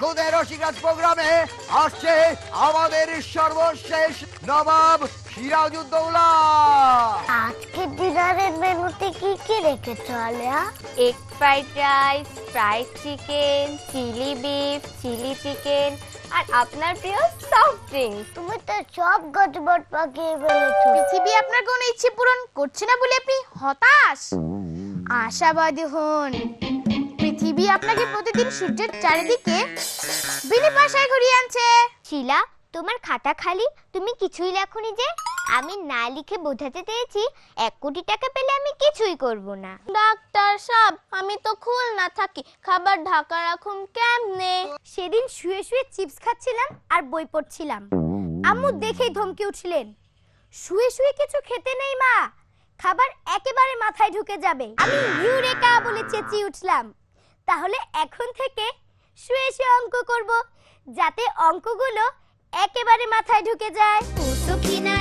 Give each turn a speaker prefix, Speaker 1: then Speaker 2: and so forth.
Speaker 1: খুদে রসিকরাজ প্রোগ্রামে আসছে আমাদের সর্বশেষ নবাব সিরাজউদ্দৌলা।
Speaker 2: আজকে ডিনারের মেনুতে কি কি রেখেছো Alia?
Speaker 3: Egg fried rice, fried chicken, chilli beef, chilli chicken আর আপনার প্রিয় সফট ড্রিঙ্কস।
Speaker 2: তুমি তো সব গজবট পাকিয়ে ফেলেছো।
Speaker 4: পৃথিবী আপনার কোনো ইচ্ছে পূরণ করছে না বলে আপনি হতাশ? আশাবাদী হন, পৃথিবী আপনাকে প্রতিদিন সূর্যের চারিদিকে বিনা পয়সায় ঘুরিয়ে আনছে।
Speaker 3: শিলা, তোমার খাতা খালি, তুমি কিছুই লেখনি যে? আমি না লিখে বোঝাতে চেয়েছি 1 কোটি টাকা পেলে আমি কিছুই করব না।
Speaker 4: ডাক্তার সাহেব, আমি তো খুলনা থাকি, খাবার ঢাকা রাখুন কেমনে?
Speaker 3: সেদিন শুয়ে শুয়ে চিপস খাচ্ছিলাম আর বই পড়ছিলাম, আম্মু দেখেই ধমকে উঠলেন, শুয়ে শুয়ে কিছু খেতে নেই মা, খাবার একেবারে মাথায় ঢুকে যাবে। আমি ইউরেকা বলে চেঁচিয়ে উঠলাম, তাহলে এখন থেকে শুয়ে শুয়ে অঙ্ক করব, যাতে অঙ্কগুলো একেবারে মাথায় ঢুকে যায়।
Speaker 4: তো কিনা